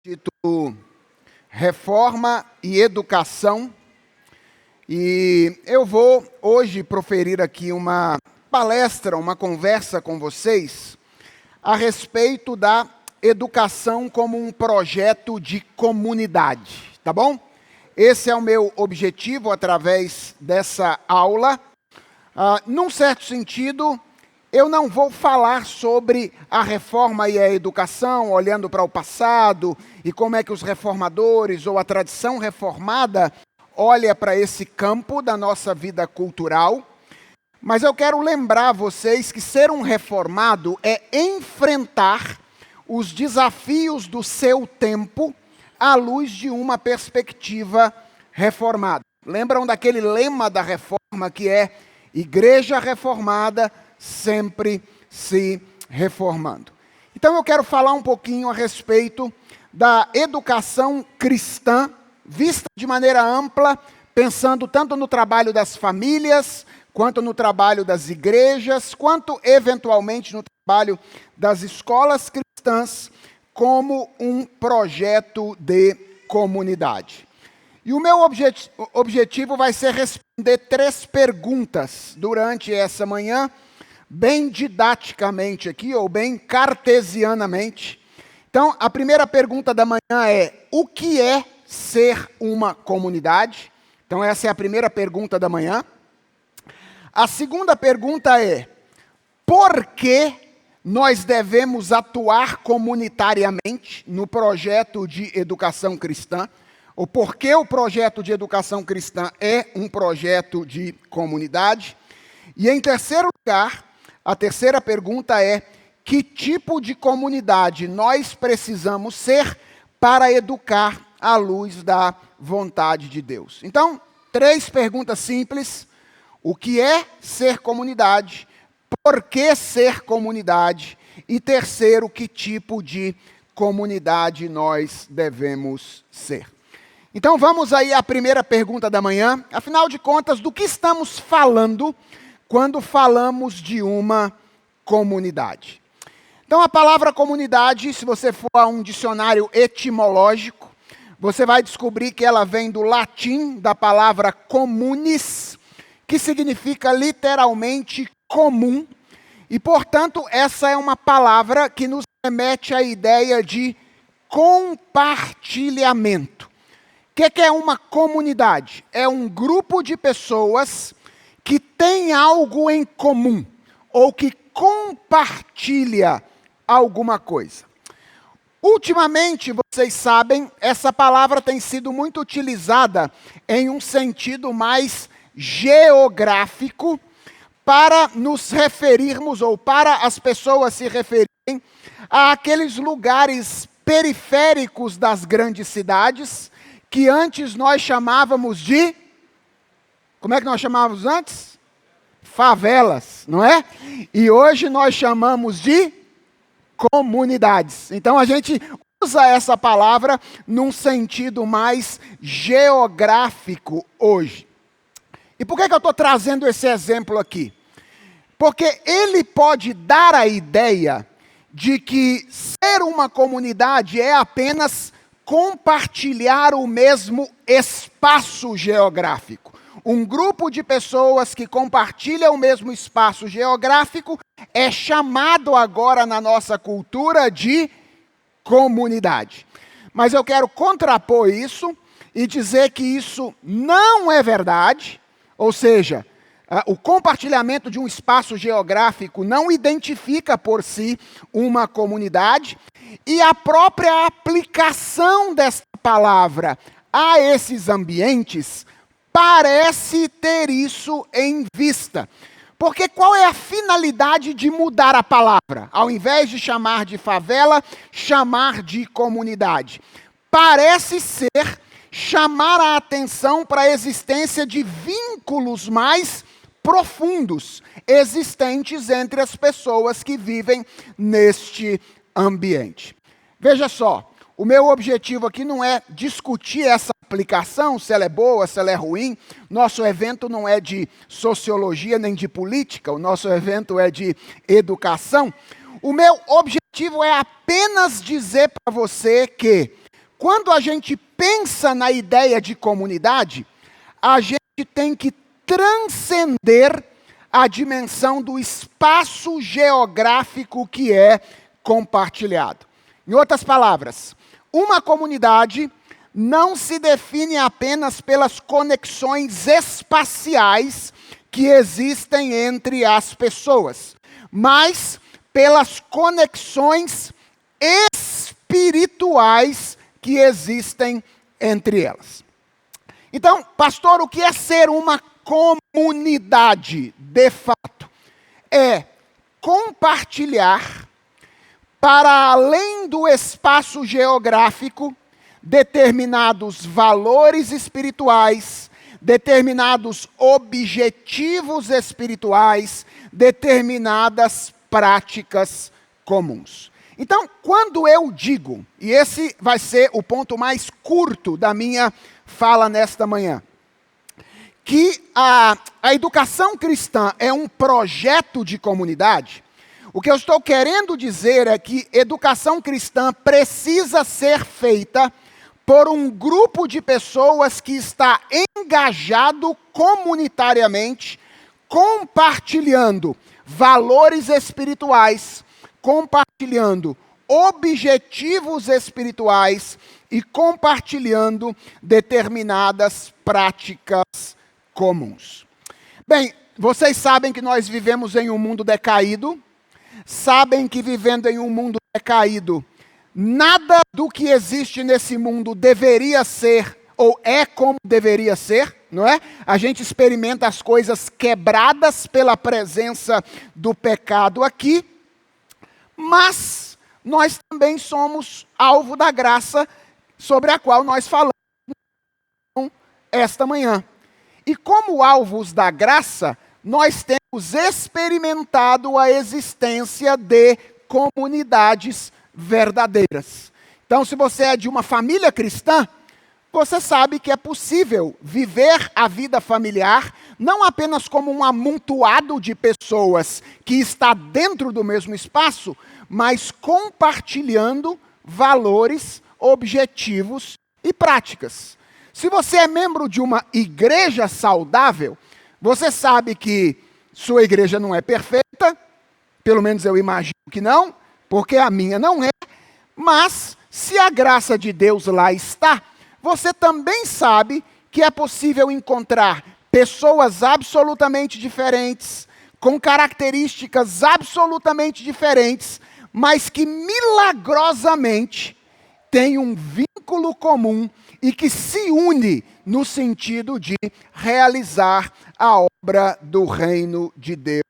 Título Reforma e Educação, e eu vou hoje proferir aqui uma palestra, uma conversa com vocês a respeito da educação como um projeto de comunidade, tá bom? Esse é o meu objetivo através dessa aula. Num certo sentido, eu não vou falar sobre a reforma e a educação, olhando para o passado e como é que os reformadores ou a tradição reformada olha para esse campo da nossa vida cultural. Mas eu quero lembrar vocês que ser um reformado é enfrentar os desafios do seu tempo à luz de uma perspectiva reformada. Lembram daquele lema da reforma que é Igreja Reformada sempre se reformando. Então eu quero falar um pouquinho a respeito da educação cristã, vista de maneira ampla, pensando tanto no trabalho das famílias, quanto no trabalho das igrejas, quanto eventualmente no trabalho das escolas cristãs, como um projeto de comunidade. E o meu objetivo vai ser responder 3 perguntas durante essa manhã, bem didaticamente aqui, ou bem cartesianamente. Então, a primeira pergunta da manhã é: o que é ser uma comunidade? Então, essa é a primeira pergunta da manhã. A segunda pergunta é: por que nós devemos atuar comunitariamente no projeto de educação cristã? Ou por que o projeto de educação cristã é um projeto de comunidade? E em terceiro lugar, a terceira pergunta é: que tipo de comunidade nós precisamos ser para educar à luz da vontade de Deus? Então, 3 perguntas simples: o que é ser comunidade? Por que ser comunidade? E terceiro, que tipo de comunidade nós devemos ser? Então vamos aí à primeira pergunta da manhã. Afinal de contas, do que estamos falando quando falamos de uma comunidade? Então a palavra comunidade, se você for a um dicionário etimológico, você vai descobrir que ela vem do latim, da palavra communis, que significa literalmente comum, e portanto essa é uma palavra que nos remete à ideia de compartilhamento. O que é uma comunidade? É um grupo de pessoas que tem algo em comum, ou que compartilha alguma coisa. Ultimamente, vocês sabem, essa palavra tem sido muito utilizada em um sentido mais geográfico para nos referirmos, ou para as pessoas se referirem àqueles lugares periféricos das grandes cidades, que antes nós chamávamos de... Como é que nós chamávamos antes? Favelas, não é? E hoje nós chamamos de comunidades. Então a gente usa essa palavra num sentido mais geográfico hoje. E por que eu estou trazendo esse exemplo aqui? Porque ele pode dar a ideia de que ser uma comunidade é apenas compartilhar o mesmo espaço geográfico. Um grupo de pessoas que compartilham o mesmo espaço geográfico é chamado agora na nossa cultura de comunidade. Mas eu quero contrapor isso e dizer que isso não é verdade, ou seja, o compartilhamento de um espaço geográfico não identifica por si uma comunidade, e a própria aplicação dessa palavra a esses ambientes parece ter isso em vista. Porque qual é a finalidade de mudar a palavra? Ao invés de chamar de favela, chamar de comunidade. Parece ser chamar a atenção para a existência de vínculos mais profundos existentes entre as pessoas que vivem neste ambiente. Veja só, o meu objetivo aqui não é discutir essa aplicação, se ela é boa, se ela é ruim. Nosso evento não é de sociologia nem de política, o nosso evento é de educação. O meu objetivo é apenas dizer para você que quando a gente pensa na ideia de comunidade, a gente tem que transcender a dimensão do espaço geográfico que é compartilhado. Em outras palavras, uma comunidade não se define apenas pelas conexões espaciais que existem entre as pessoas, mas pelas conexões espirituais que existem entre elas. Então, pastor, o que é ser uma comunidade, de fato? É compartilhar, para além do espaço geográfico, determinados valores espirituais, determinados objetivos espirituais, determinadas práticas comuns. Então, quando eu digo, e esse vai ser o ponto mais curto da minha fala nesta manhã, que a educação cristã é um projeto de comunidade, o que eu estou querendo dizer é que educação cristã precisa ser feita por um grupo de pessoas que está engajado comunitariamente, compartilhando valores espirituais, compartilhando objetivos espirituais e compartilhando determinadas práticas comuns. Bem, vocês sabem que nós vivemos em um mundo decaído, sabem que vivendo em um mundo decaído, nada do que existe nesse mundo deveria ser ou é como deveria ser, não é? A gente experimenta as coisas quebradas pela presença do pecado aqui, mas nós também somos alvo da graça sobre a qual nós falamos esta manhã. E como alvos da graça, nós temos experimentado a existência de comunidades verdadeiras. Então, se você é de uma família cristã, você sabe que é possível viver a vida familiar não apenas como um amontoado de pessoas que está dentro do mesmo espaço, mas compartilhando valores, objetivos e práticas. Se você é membro de uma igreja saudável, você sabe que sua igreja não é perfeita, pelo menos eu imagino que não, porque a minha não é, mas se a graça de Deus lá está, você também sabe que é possível encontrar pessoas absolutamente diferentes, com características absolutamente diferentes, mas que milagrosamente têm um vínculo comum e que se une no sentido de realizar a obra do reino de Deus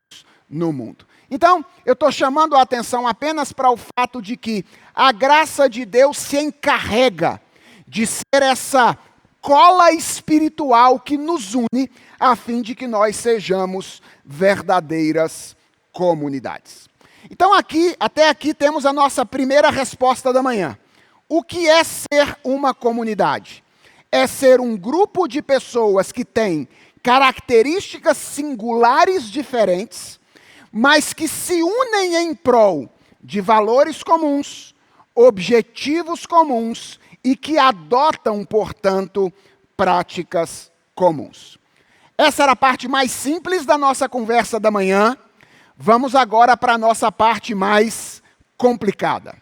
no mundo. Então, eu estou chamando a atenção apenas para o fato de que a graça de Deus se encarrega de ser essa cola espiritual que nos une, a fim de que nós sejamos verdadeiras comunidades. Então, até aqui temos a nossa primeira resposta da manhã. O que é ser uma comunidade? É ser um grupo de pessoas que têm características singulares diferentes, mas que se unem em prol de valores comuns, objetivos comuns e que adotam, portanto, práticas comuns. Essa era a parte mais simples da nossa conversa da manhã. Vamos agora para a nossa parte mais complicada.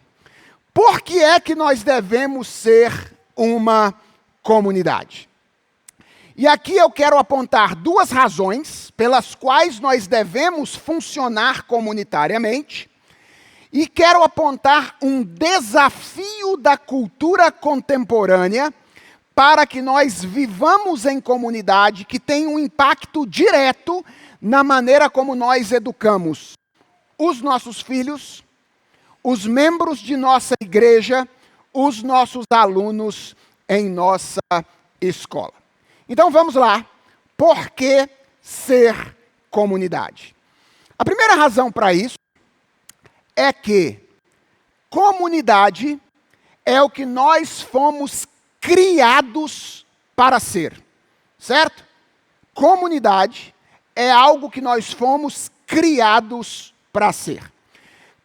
Por que é que nós devemos ser uma comunidade? E aqui eu quero apontar duas razões pelas quais nós devemos funcionar comunitariamente, e quero apontar um desafio da cultura contemporânea para que nós vivamos em comunidade que tem um impacto direto na maneira como nós educamos os nossos filhos, os membros de nossa igreja, os nossos alunos em nossa escola. Então vamos lá. Por que ser comunidade? A primeira razão para isso é que comunidade é o que nós fomos criados para ser, certo? Comunidade é algo que nós fomos criados para ser.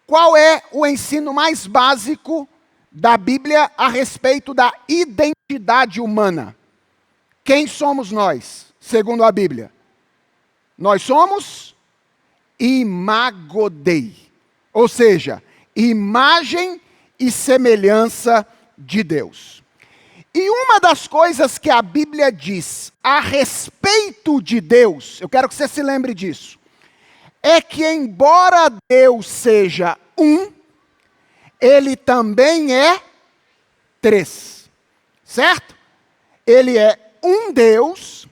Qual é o ensino mais básico da Bíblia a respeito da identidade humana. Quem somos nós, segundo a Bíblia? Nós somos imago Dei, ou seja, imagem e semelhança de Deus. E uma das coisas que a Bíblia diz a respeito de Deus, eu quero que você se lembre disso, é que embora Deus seja um, Ele também é três, certo? Ele é um Deus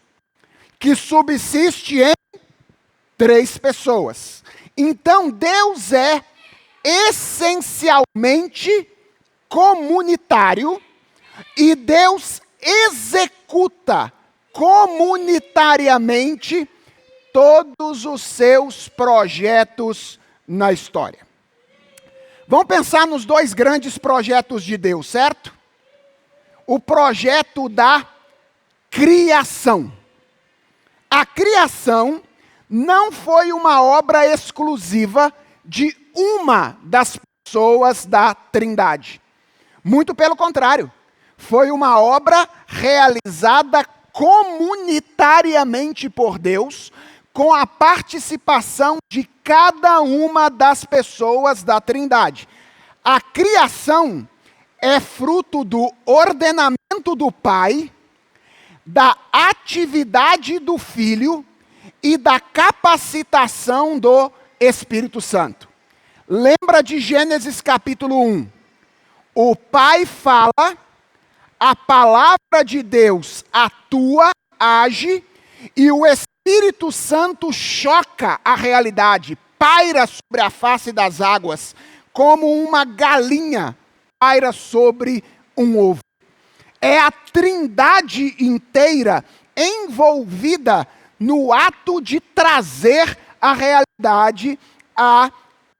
que subsiste em três pessoas. Então Deus é essencialmente comunitário e Deus executa comunitariamente todos os seus projetos na história. Vamos pensar nos dois grandes projetos de Deus, certo? O projeto da criação. A criação não foi uma obra exclusiva de uma das pessoas da Trindade. Muito pelo contrário, foi uma obra realizada comunitariamente por Deus, com a participação de cada uma das pessoas da Trindade. A criação é fruto do ordenamento do Pai, da atividade do Filho e da capacitação do Espírito Santo. Lembra de Gênesis capítulo 1? O Pai fala, a palavra de Deus atua, age, e o Espírito Santo choca a realidade, paira sobre a face das águas, como uma galinha paira sobre um ovo. É a Trindade inteira envolvida no ato de trazer a realidade à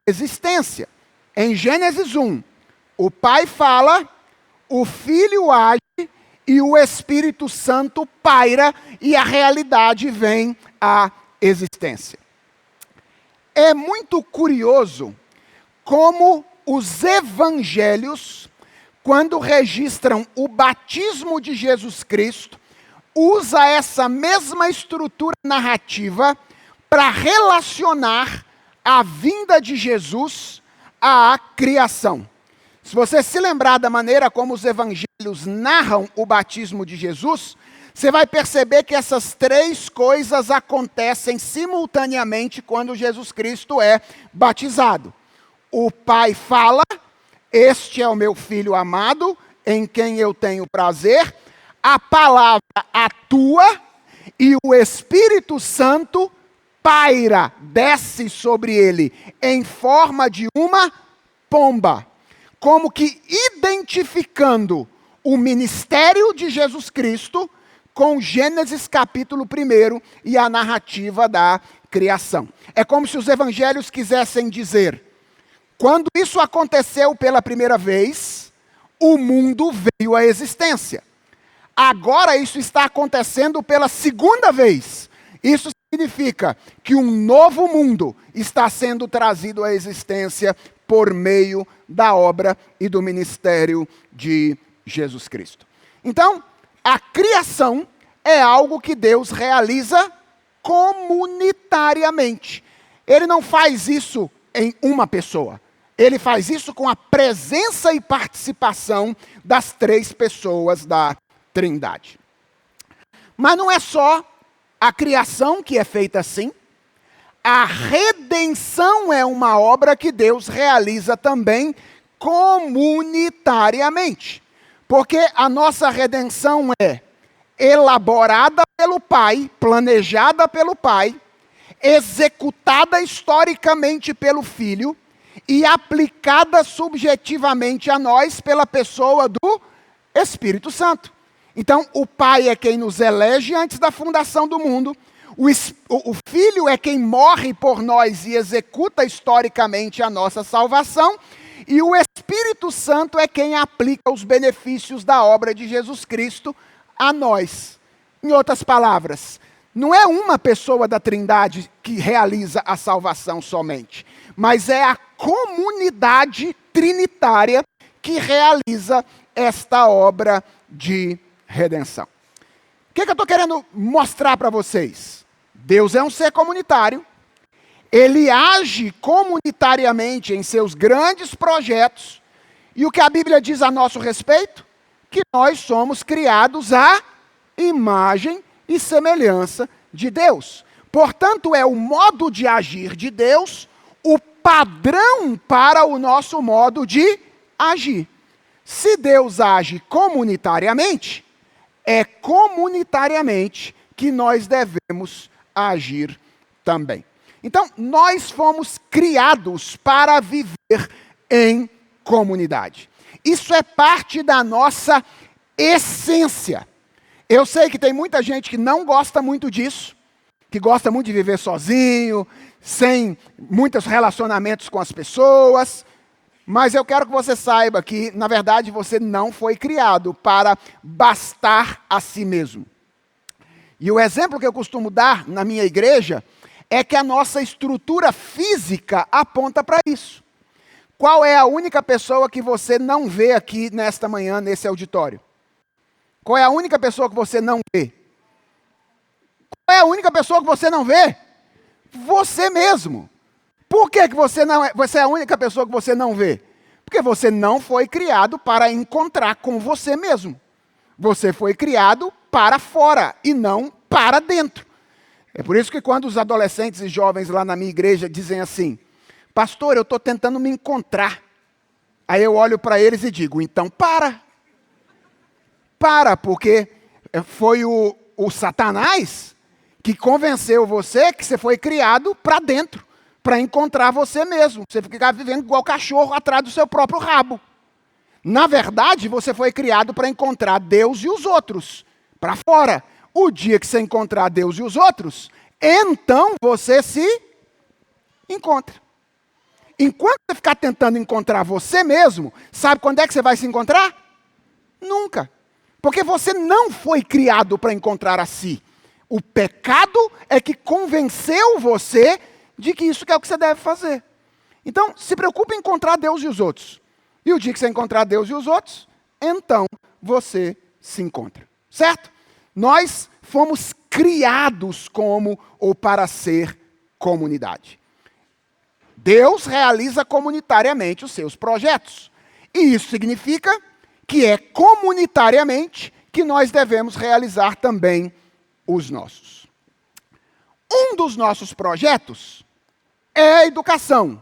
existência. Em Gênesis 1, o Pai fala, o Filho age e o Espírito Santo paira e a realidade vem à existência. É muito curioso como os evangelhos, quando registram o batismo de Jesus Cristo, usa essa mesma estrutura narrativa para relacionar a vinda de Jesus à criação. Se você se lembrar da maneira como os evangelhos narram o batismo de Jesus, você vai perceber que essas três coisas acontecem simultaneamente quando Jesus Cristo é batizado. O Pai fala, este é o meu Filho amado, em quem eu tenho prazer. A palavra atua e o Espírito Santo paira, desce sobre ele em forma de uma pomba, como que identificando o ministério de Jesus Cristo com Gênesis capítulo 1 e a narrativa da criação. É como se os evangelhos quisessem dizer, quando isso aconteceu pela primeira vez, o mundo veio à existência. Agora isso está acontecendo pela segunda vez. Isso significa que um novo mundo está sendo trazido à existência por meio da obra e do ministério de Jesus Cristo. Então, a criação é algo que Deus realiza comunitariamente. Ele não faz isso em uma pessoa. Ele faz isso com a presença e participação das três pessoas da Trindade. Mas não é só a criação que é feita assim. A redenção é uma obra que Deus realiza também comunitariamente. Porque a nossa redenção é elaborada pelo Pai, planejada pelo Pai, executada historicamente pelo Filho e aplicada subjetivamente a nós pela pessoa do Espírito Santo. Então, o Pai é quem nos elege antes da fundação do mundo, o Filho é quem morre por nós e executa historicamente a nossa salvação, e o Espírito Santo é quem aplica os benefícios da obra de Jesus Cristo a nós. Em outras palavras, não é uma pessoa da Trindade que realiza a salvação somente, mas é a comunidade trinitária que que realiza esta obra de redenção. O que eu estou querendo mostrar para vocês? Deus é um ser comunitário, ele age comunitariamente em seus grandes projetos, e o que a Bíblia diz a nosso respeito? Que nós somos criados à imagem e semelhança de Deus. Portanto, é o modo de agir de Deus o padrão para o nosso modo de agir. Se Deus age comunitariamente, é comunitariamente que nós devemos agir também. Então, nós fomos criados para viver em comunidade. Isso é parte da nossa essência. Eu sei que tem muita gente que não gosta muito disso, que gosta muito de viver sozinho, sem muitos relacionamentos com as pessoas, mas eu quero que você saiba que, na verdade, você não foi criado para bastar a si mesmo. E o exemplo que eu costumo dar na minha igreja é que a nossa estrutura física aponta para isso. Qual é a única pessoa que você não vê aqui nesta manhã, nesse auditório? Qual é a única pessoa que você não vê? Qual é a única pessoa que você não vê? Você mesmo. Por que você é a única pessoa que você não vê? Porque você não foi criado para encontrar com você mesmo. Você foi criado para fora e não para dentro. É por isso que quando os adolescentes e jovens lá na minha igreja dizem assim: pastor, eu estou tentando me encontrar. Aí eu olho para eles e digo: então para. Para, porque foi o Satanás que convenceu você que você foi criado para dentro, para encontrar você mesmo. Você fica vivendo igual cachorro atrás do seu próprio rabo. Na verdade, você foi criado para encontrar Deus e os outros, para fora. O dia que você encontrar Deus e os outros, então você se encontra. Enquanto você ficar tentando encontrar você mesmo, sabe quando é que você vai se encontrar? Nunca. Porque você não foi criado para encontrar a si. O pecado é que convenceu você de que isso é o que você deve fazer. Então, se preocupe em encontrar Deus e os outros. E o dia que você encontrar Deus e os outros, então você se encontra. Certo? Nós fomos criados como ou para ser comunidade. Deus realiza comunitariamente os seus projetos. E isso significa que é comunitariamente que nós devemos realizar também os nossos. Um dos nossos projetos é a educação.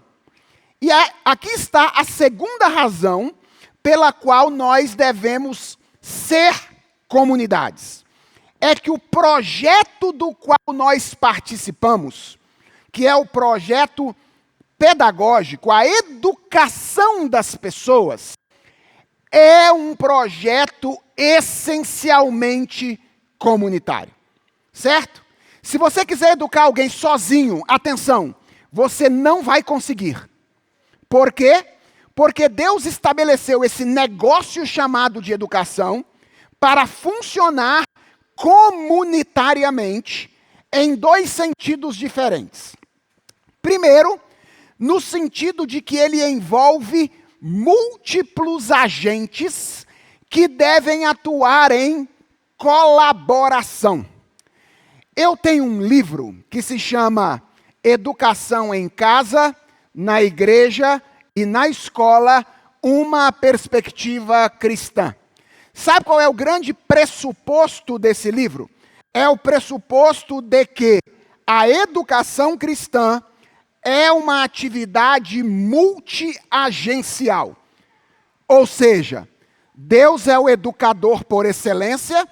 E aqui está a segunda razão pela qual nós devemos ser comunidades. É que o projeto do qual nós participamos, que é o projeto pedagógico, a educação das pessoas, é um projeto essencialmente comunitário. Certo? Se você quiser educar alguém sozinho, atenção, você não vai conseguir. Por quê? Porque Deus estabeleceu esse negócio chamado de educação para funcionar comunitariamente em dois sentidos diferentes. Primeiro, no sentido de que ele envolve múltiplos agentes que devem atuar em colaboração. Eu tenho um livro que se chama Educação em Casa, na Igreja e na Escola, uma perspectiva cristã. Sabe qual é o grande pressuposto desse livro? É o pressuposto de que a educação cristã é uma atividade multiagencial. Ou seja, Deus é o educador por excelência.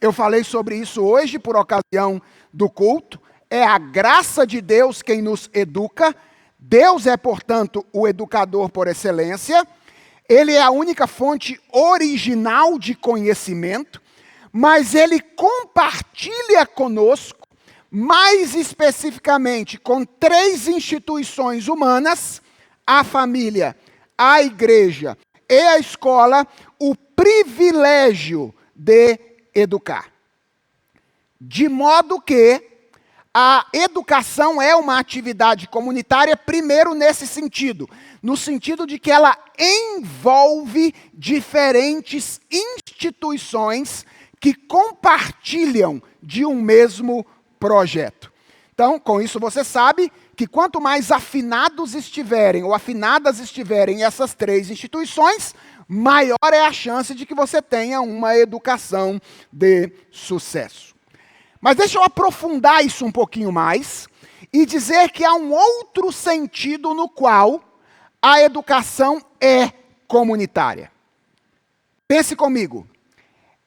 Eu falei sobre isso hoje por ocasião do culto. É a graça de Deus quem nos educa. Deus é, portanto, o educador por excelência. Ele é a única fonte original de conhecimento, mas ele compartilha conosco, mais especificamente com 3 instituições humanas, a família, a igreja e a escola, o privilégio de educar. De modo que a educação é uma atividade comunitária, primeiro nesse sentido, no sentido de que ela envolve diferentes instituições que compartilham de um mesmo projeto. Então, com isso você sabe que quanto mais afinados estiverem ou afinadas estiverem essas três instituições, maior é a chance de que você tenha uma educação de sucesso. Mas deixa eu aprofundar isso um pouquinho mais e dizer que há um outro sentido no qual a educação é comunitária. Pense comigo.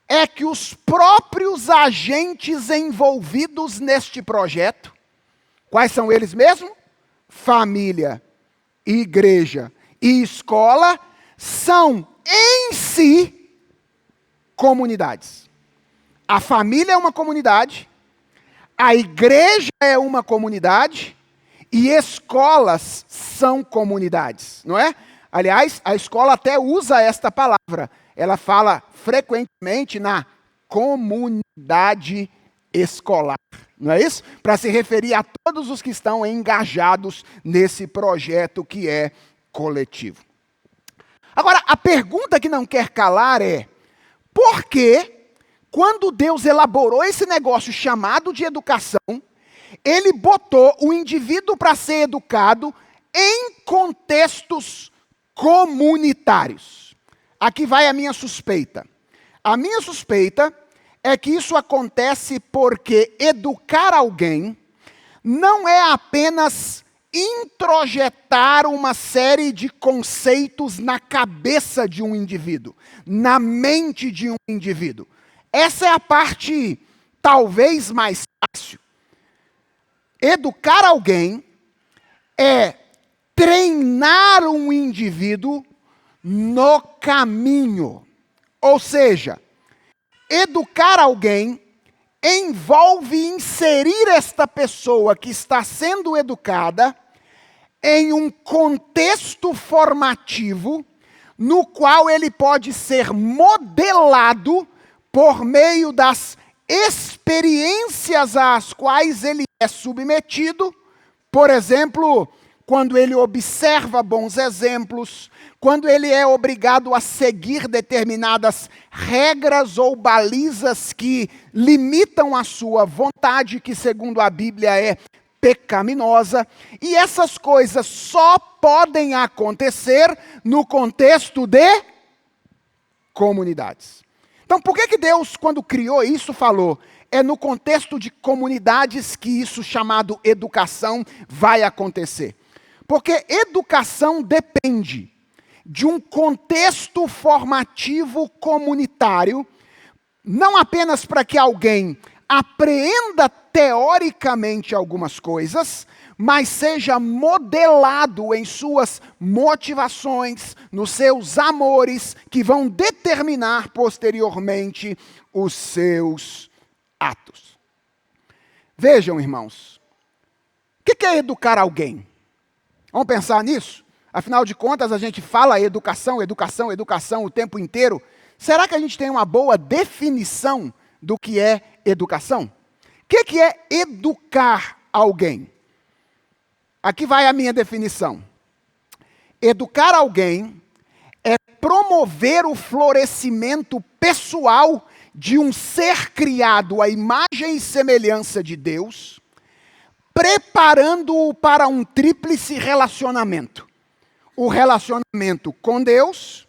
É que os próprios agentes envolvidos neste projeto, quais são eles mesmos? Família, igreja e escola, são em si comunidades. A família é uma comunidade, a igreja é uma comunidade e escolas são comunidades, não é? Aliás, a escola até usa esta palavra. Ela fala frequentemente na comunidade escolar, não é isso? Para se referir a todos os que estão engajados nesse projeto que é coletivo. Agora, a pergunta que não quer calar é: por que, quando Deus elaborou esse negócio chamado de educação, ele botou o indivíduo para ser educado em contextos comunitários? Aqui vai a minha suspeita. A minha suspeita é que isso acontece porque educar alguém não é apenas introjetar uma série de conceitos na cabeça de um indivíduo, na mente de um indivíduo. Essa é a parte talvez mais fácil. Educar alguém é treinar um indivíduo no caminho. Ou seja, educar alguém envolve inserir esta pessoa que está sendo educada em um contexto formativo no qual ele pode ser modelado por meio das experiências às quais ele é submetido. Por exemplo, quando ele observa bons exemplos, quando ele é obrigado a seguir determinadas regras ou balizas que limitam a sua vontade, que segundo a Bíblia é pecaminosa, e essas coisas só podem acontecer no contexto de comunidades. Então, por que Deus, quando criou isso, falou? É no contexto de comunidades que isso chamado educação vai acontecer. Porque educação depende de um contexto formativo comunitário, não apenas para que alguém apreenda teoricamente algumas coisas, mas seja modelado em suas motivações, nos seus amores, que vão determinar posteriormente os seus atos. Vejam, irmãos, o que é educar alguém? Vamos pensar nisso? Afinal de contas, a gente fala educação, educação, educação o tempo inteiro. Será que a gente tem uma boa definição do que é educação? O que é educar alguém? Aqui vai a minha definição. Educar alguém é promover o florescimento pessoal de um ser criado à imagem e semelhança de Deus, preparando-o para um tríplice relacionamento. O relacionamento com Deus,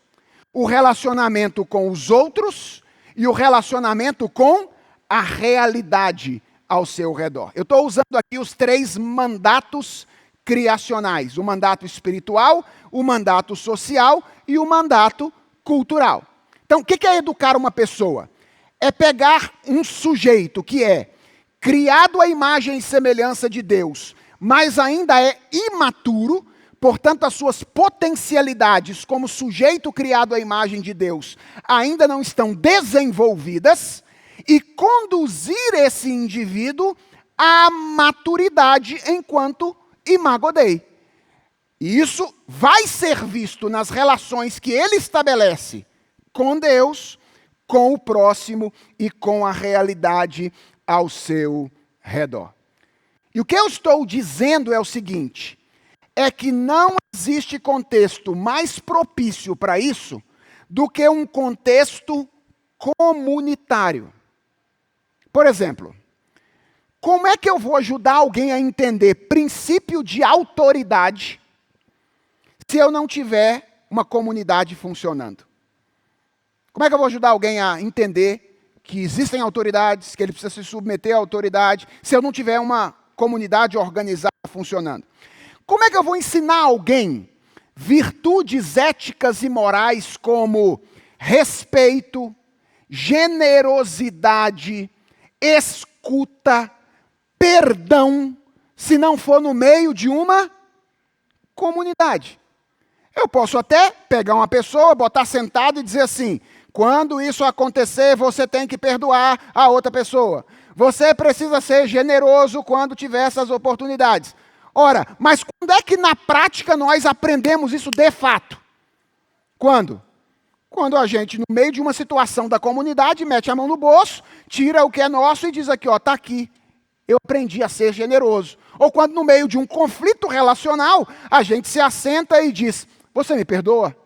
o relacionamento com os outros e o relacionamento com a realidade ao seu redor. Eu estou usando aqui os 3 mandatos criacionais: o mandato espiritual, o mandato social e o mandato cultural. Então, o que é educar uma pessoa? É pegar um sujeito que é criado à imagem e semelhança de Deus, mas ainda é imaturo, portanto, as suas potencialidades como sujeito criado à imagem de Deus ainda não estão desenvolvidas, e conduzir esse indivíduo à maturidade enquanto imago Dei. E isso vai ser visto nas relações que ele estabelece com Deus, com o próximo e com a realidade ao seu redor. E o que eu estou dizendo é o seguinte, é que não existe contexto mais propício para isso do que um contexto comunitário. Por exemplo, como é que eu vou ajudar alguém a entender princípio de autoridade se eu não tiver uma comunidade funcionando? Como é que eu vou ajudar alguém a entender que existem autoridades, que ele precisa se submeter à autoridade, se eu não tiver uma comunidade organizada funcionando? Como é que eu vou ensinar alguém virtudes éticas e morais como respeito, generosidade, escuta, perdão, se não for no meio de uma comunidade? Eu posso até pegar uma pessoa, botar sentado e dizer assim, quando isso acontecer, você tem que perdoar a outra pessoa. Você precisa ser generoso quando tiver essas oportunidades. Ora, mas quando é que na prática nós aprendemos isso de fato? Quando? Quando a gente, no meio de uma situação da comunidade, mete a mão no bolso, tira o que é nosso e diz aqui, ó, está aqui. Eu aprendi a ser generoso. Ou quando no meio de um conflito relacional, a gente se assenta e diz, você me perdoa?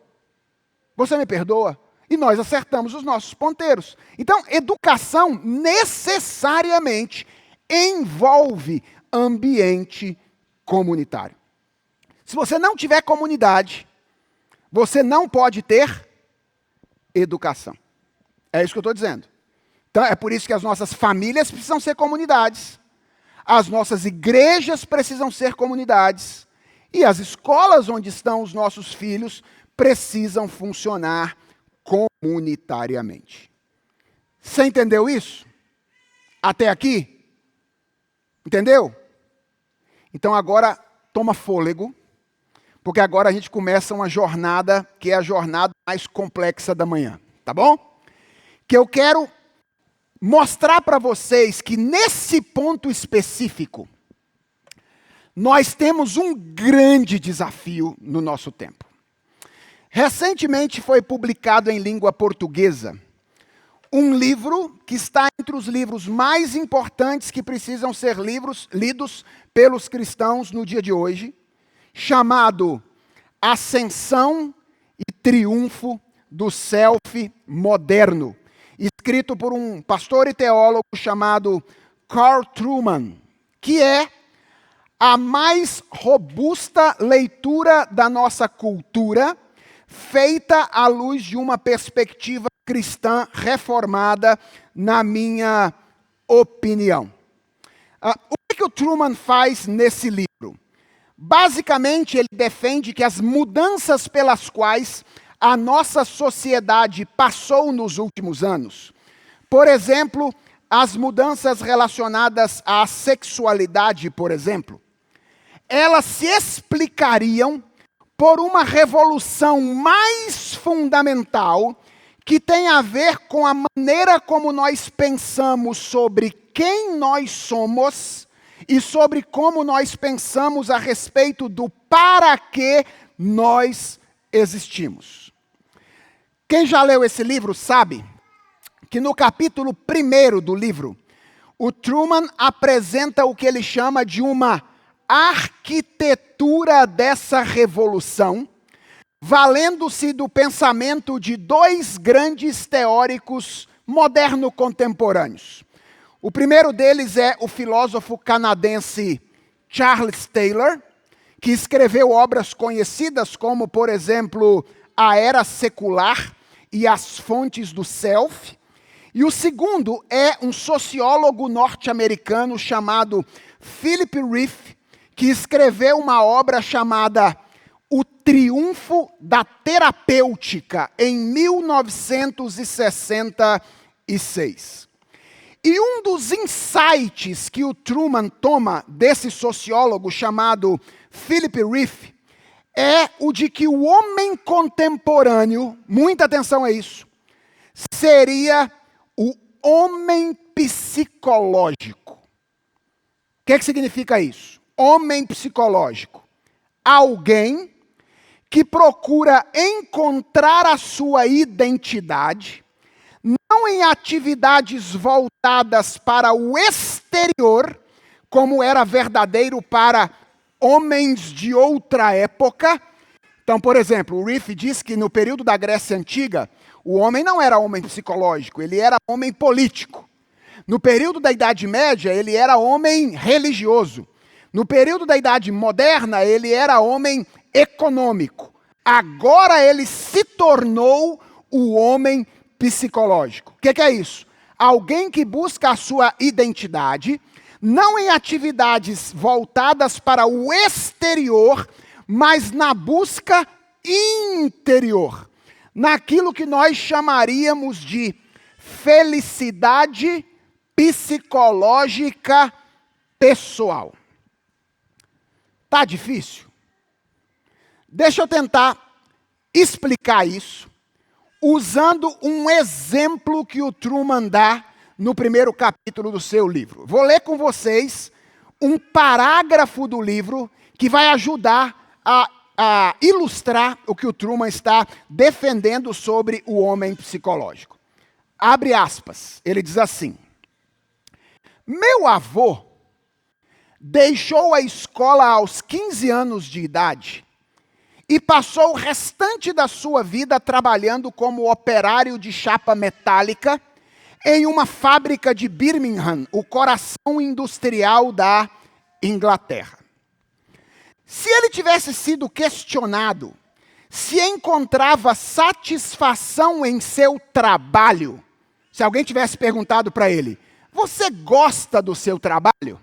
Você me perdoa? E nós acertamos os nossos ponteiros. Então, educação necessariamente envolve ambiente comunitário. Se você não tiver comunidade, você não pode ter educação. É isso que eu estou dizendo. Então, é por isso que as nossas famílias precisam ser comunidades, as nossas igrejas precisam ser comunidades, e as escolas onde estão os nossos filhos precisam funcionar comunitariamente. Você entendeu isso? Até aqui? Entendeu? Então agora toma fôlego, porque agora a gente começa uma jornada que é a jornada mais complexa da manhã, tá bom? Que eu quero mostrar para vocês que nesse ponto específico, nós temos um grande desafio no nosso tempo. Recentemente foi publicado em língua portuguesa um livro que está entre os livros mais importantes que precisam ser lidos pelos cristãos no dia de hoje, chamado Ascensão e Triunfo do Self Moderno, escrito por um pastor e teólogo chamado Carl Trueman, que é a mais robusta leitura da nossa cultura, feita à luz de uma perspectiva cristã reformada, na minha opinião. O que o Trueman faz nesse livro? Basicamente, ele defende que as mudanças pelas quais a nossa sociedade passou nos últimos anos, por exemplo, as mudanças relacionadas à sexualidade, por exemplo, elas se explicariam por uma revolução mais fundamental que tem a ver com a maneira como nós pensamos sobre quem nós somos e sobre como nós pensamos a respeito do para que nós existimos. Quem já leu esse livro sabe que no capítulo 1 do livro, o Trueman apresenta o que ele chama de uma arquitetura dessa revolução, valendo-se do pensamento de dois grandes teóricos moderno-contemporâneos. O primeiro deles é o filósofo canadense Charles Taylor, que escreveu obras conhecidas como, por exemplo, A Era Secular e As Fontes do Self. E o segundo é um sociólogo norte-americano chamado Philip Rieff, que escreveu uma obra chamada O Triunfo da Terapêutica, em 1966. E um dos insights que o Trueman toma desse sociólogo chamado Philip Rieff é o de que o homem contemporâneo, muita atenção a isso, seria o homem psicológico. O que significa isso? Homem psicológico. Alguém que procura encontrar a sua identidade, não em atividades voltadas para o exterior, como era verdadeiro para homens de outra época. Então, por exemplo, o Rieff diz que no período da Grécia Antiga, o homem não era homem psicológico, ele era homem político. No período da Idade Média, ele era homem religioso. No período da Idade Moderna, ele era homem econômico. Agora ele se tornou o homem psicológico. O que é isso? Alguém que busca a sua identidade, não em atividades voltadas para o exterior, mas na busca interior. Naquilo que nós chamaríamos de felicidade psicológica pessoal. Tá difícil? Deixa eu tentar explicar isso usando um exemplo que o Truman dá no primeiro capítulo do seu livro. Vou ler com vocês um parágrafo do livro que vai ajudar a ilustrar o que o Truman está defendendo sobre o homem psicológico. Abre aspas, ele diz assim: meu avô deixou a escola aos 15 anos de idade e passou o restante da sua vida trabalhando como operário de chapa metálica em uma fábrica de Birmingham, o coração industrial da Inglaterra. Se ele tivesse sido questionado se encontrava satisfação em seu trabalho, se alguém tivesse perguntado para ele, você gosta do seu trabalho?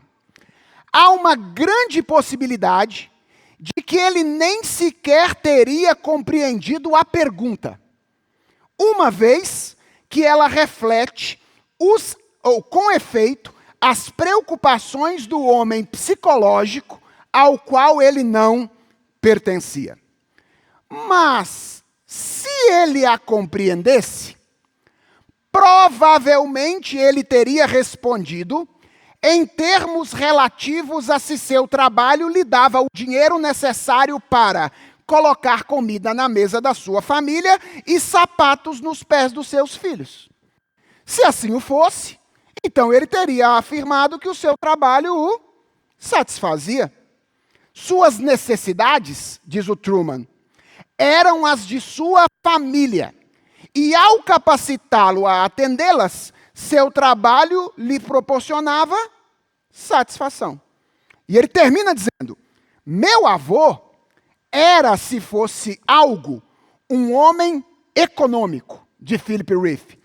Há uma grande possibilidade de que ele nem sequer teria compreendido a pergunta, uma vez que ela reflete com efeito, as preocupações do homem psicológico ao qual ele não pertencia. Mas, se ele a compreendesse, provavelmente ele teria respondido em termos relativos a se seu trabalho lhe dava o dinheiro necessário para colocar comida na mesa da sua família e sapatos nos pés dos seus filhos. Se assim o fosse, então ele teria afirmado que o seu trabalho o satisfazia. Suas necessidades, diz o Truman, eram as de sua família. E ao capacitá-lo a atendê-las, seu trabalho lhe proporcionava satisfação. E ele termina dizendo, meu avô era, se fosse algo, um homem econômico, de Philip Rieff.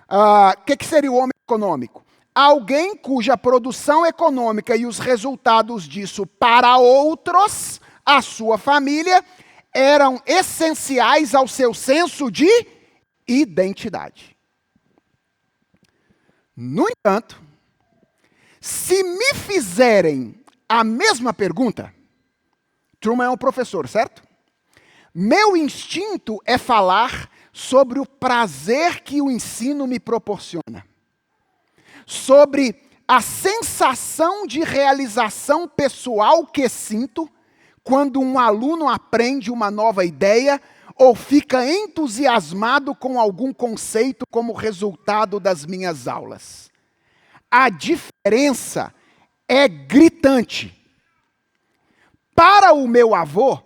O que seria o homem econômico? Alguém cuja produção econômica e os resultados disso para outros, a sua família, eram essenciais ao seu senso de identidade. No entanto, se me fizerem a mesma pergunta, Truman é um professor, certo? Meu instinto é falar sobre o prazer que o ensino me proporciona, sobre a sensação de realização pessoal que sinto quando um aluno aprende uma nova ideia ou fica entusiasmado com algum conceito como resultado das minhas aulas. A diferença é gritante. Para o meu avô,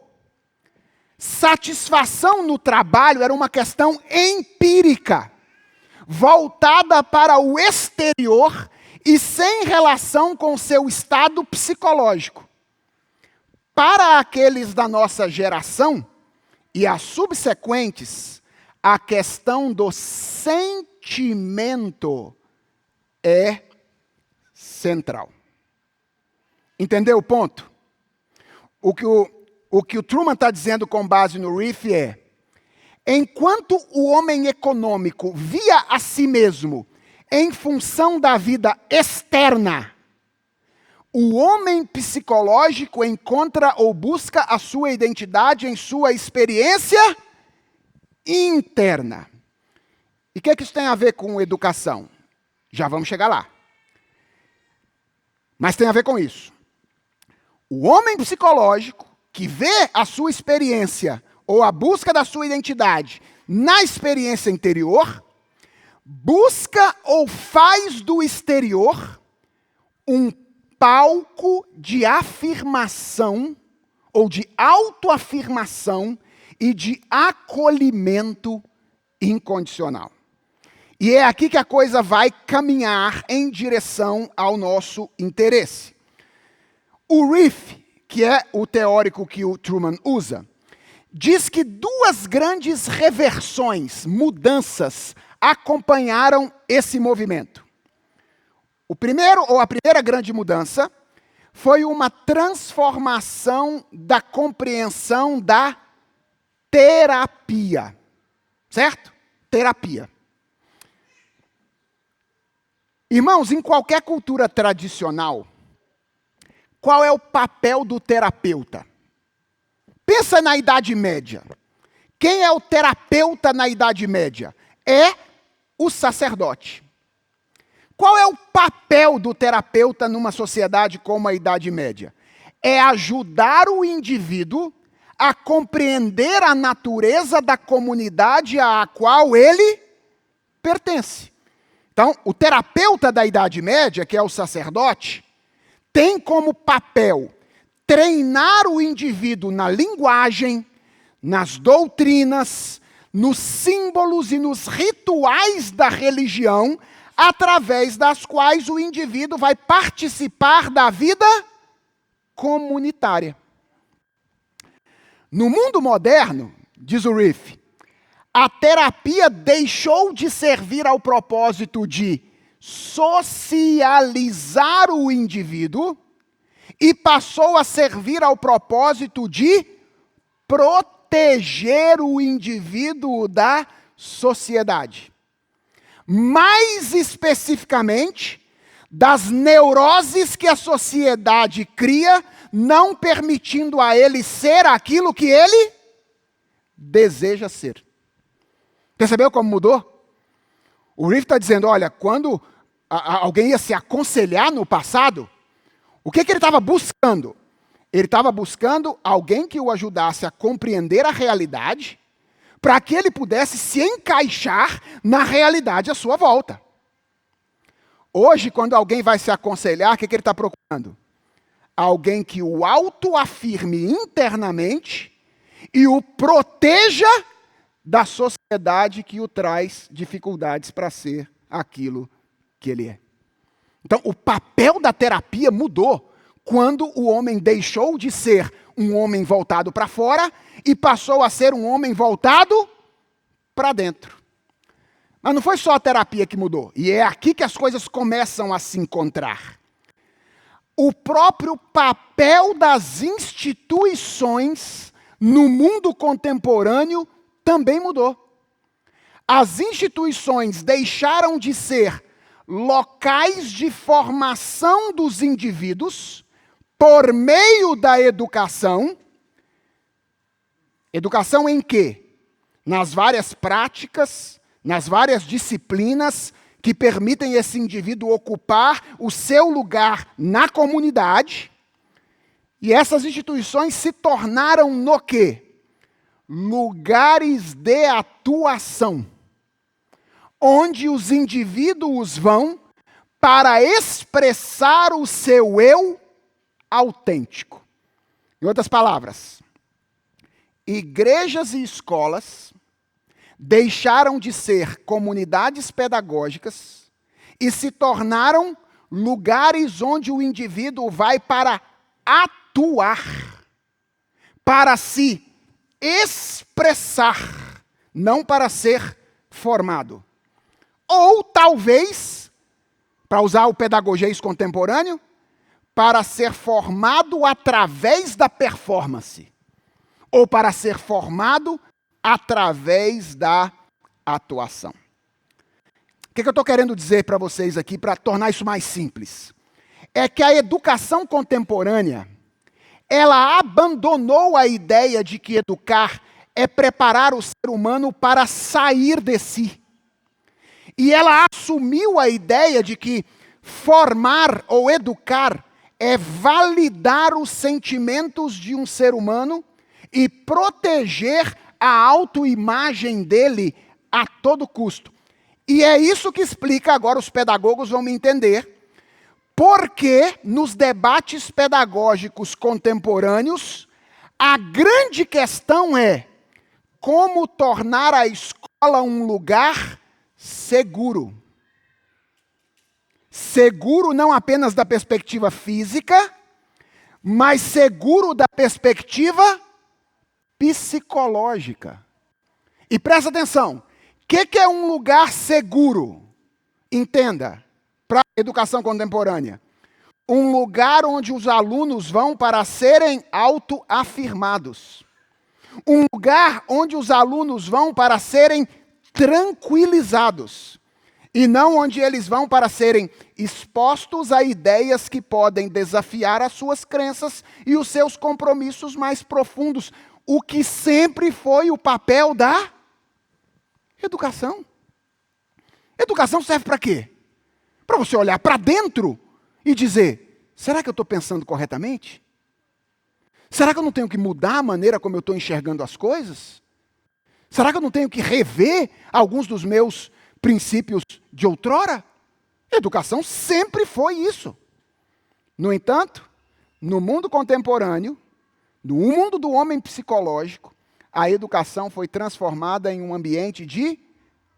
satisfação no trabalho era uma questão empírica, voltada para o exterior e sem relação com seu estado psicológico. Para aqueles da nossa geração, e as subsequentes, a questão do sentimento é central. Entendeu o ponto? O que o Truman está dizendo com base no Rieff é, enquanto o homem econômico via a si mesmo em função da vida externa, o homem psicológico encontra ou busca a sua identidade em sua experiência interna. E o que isso tem a ver com educação? Já vamos chegar lá. Mas tem a ver com isso. O homem psicológico que vê a sua experiência ou a busca da sua identidade na experiência interior, busca ou faz do exterior um palco de afirmação, ou de autoafirmação e de acolhimento incondicional. E é aqui que a coisa vai caminhar em direção ao nosso interesse. O Reef, que é o teórico que o Truman usa, diz que duas grandes reversões, mudanças, acompanharam esse movimento. A primeira grande mudança foi uma transformação da compreensão da terapia. Certo? Terapia. Irmãos, em qualquer cultura tradicional, qual é o papel do terapeuta? Pensa na Idade Média. Quem é o terapeuta na Idade Média? É o sacerdote. Qual é o papel do terapeuta numa sociedade como a Idade Média? É ajudar o indivíduo a compreender a natureza da comunidade à qual ele pertence. Então, o terapeuta da Idade Média, que é o sacerdote, tem como papel treinar o indivíduo na linguagem, nas doutrinas, nos símbolos e nos rituais da religião, através das quais o indivíduo vai participar da vida comunitária. No mundo moderno, diz o Reef, a terapia deixou de servir ao propósito de socializar o indivíduo e passou a servir ao propósito de proteger o indivíduo da sociedade. Mais especificamente, das neuroses que a sociedade cria, não permitindo a ele ser aquilo que ele deseja ser. Percebeu como mudou? O Reef está dizendo, olha, quando alguém ia se aconselhar no passado, o que ele estava buscando? Ele estava buscando alguém que o ajudasse a compreender a realidade, para que ele pudesse se encaixar na realidade à sua volta. Hoje, quando alguém vai se aconselhar, o que ele está procurando? Alguém que o autoafirme internamente e o proteja da sociedade que o traz dificuldades para ser aquilo que ele é. Então, o papel da terapia mudou quando o homem deixou de ser um homem voltado para fora e passou a ser um homem voltado para dentro. Mas não foi só a terapia que mudou. E é aqui que as coisas começam a se encontrar. O próprio papel das instituições no mundo contemporâneo também mudou. As instituições deixaram de ser locais de formação dos indivíduos por meio da educação. Educação em quê? Nas várias práticas, nas várias disciplinas que permitem esse indivíduo ocupar o seu lugar na comunidade. E essas instituições se tornaram no quê? Lugares de atuação, onde os indivíduos vão para expressar o seu eu autêntico. Em outras palavras, igrejas e escolas deixaram de ser comunidades pedagógicas e se tornaram lugares onde o indivíduo vai para atuar, para se expressar, não para ser formado. Ou talvez, para usar o pedagogês contemporâneo, para ser formado através da performance. Ou para ser formado através da atuação. O que eu estou querendo dizer para vocês aqui, para tornar isso mais simples? É que a educação contemporânea, ela abandonou a ideia de que educar é preparar o ser humano para sair de si. E ela assumiu a ideia de que formar ou educar é validar os sentimentos de um ser humano e proteger a autoimagem dele a todo custo. E é isso que explica, agora os pedagogos vão me entender, Porque nos debates pedagógicos contemporâneos, a grande questão é como tornar a escola um lugar seguro. Seguro não apenas da perspectiva física, mas seguro da perspectiva psicológica. E presta atenção, o que é um lugar seguro? Entenda, para a educação contemporânea. Um lugar onde os alunos vão para serem autoafirmados. Um lugar onde os alunos vão para serem tranquilizados. E não onde eles vão para serem expostos a ideias que podem desafiar as suas crenças e os seus compromissos mais profundos. O que sempre foi o papel da educação. Educação serve para quê? Para você olhar para dentro e dizer, será que eu estou pensando corretamente? Será que eu não tenho que mudar a maneira como eu estou enxergando as coisas? Será que eu não tenho que rever alguns dos meus princípios de outrora? Educação sempre foi isso. No entanto, no mundo contemporâneo, no mundo do homem psicológico, a educação foi transformada em um ambiente de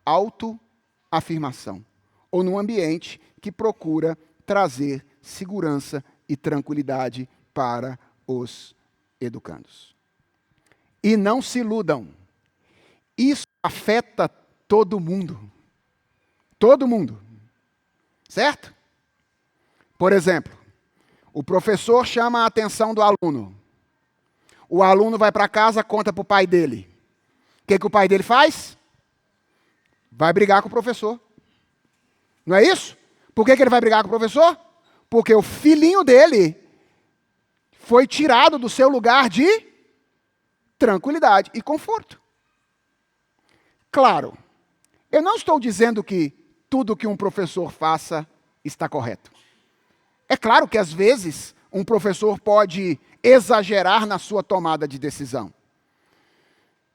autoafirmação, ou num ambiente que procura trazer segurança e tranquilidade para os educandos. E não se iludam, isso afeta todo mundo. Todo mundo. Certo? Por exemplo, o professor chama a atenção do aluno. O aluno vai para casa, conta para o pai dele. O que o pai dele faz? Vai brigar com o professor. Não é isso? Por que ele vai brigar com o professor? Porque o filhinho dele foi tirado do seu lugar de tranquilidade e conforto. Claro, eu não estou dizendo que tudo que um professor faça está correto. É claro que às vezes um professor pode exagerar na sua tomada de decisão.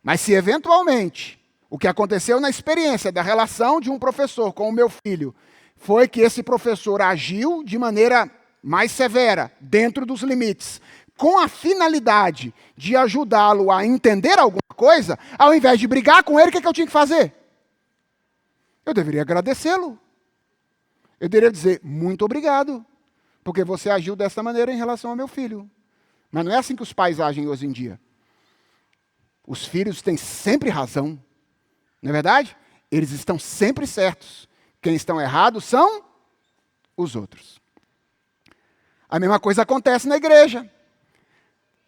Mas se eventualmente o que aconteceu na experiência da relação de um professor com o meu filho foi que esse professor agiu de maneira mais severa, dentro dos limites, com a finalidade de ajudá-lo a entender alguma coisa, ao invés de brigar com ele, o que eu tinha que fazer? Eu deveria agradecê-lo. Eu deveria dizer, muito obrigado, porque você agiu dessa maneira em relação ao meu filho. Mas não é assim que os pais agem hoje em dia. Os filhos têm sempre razão. Não é verdade? Eles estão sempre certos. Quem estão errados são os outros. A mesma coisa acontece na igreja.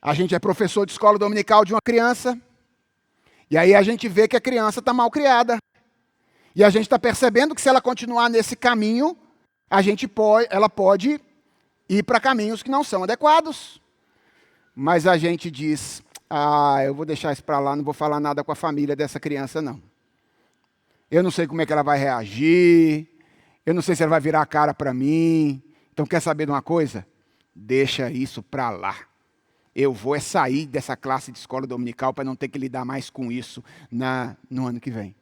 A gente é professor de escola dominical de uma criança, e aí a gente vê que a criança está mal criada. E a gente está percebendo que se ela continuar nesse caminho, ela pode ir para caminhos que não são adequados. Mas a gente diz, eu vou deixar isso para lá, não vou falar nada com a família dessa criança, não. Eu não sei como é que ela vai reagir, eu não sei se ela vai virar a cara para mim. Então quer saber de uma coisa? Deixa isso para lá. Eu vou sair dessa classe de escola dominical para não ter que lidar mais com isso no ano que vem.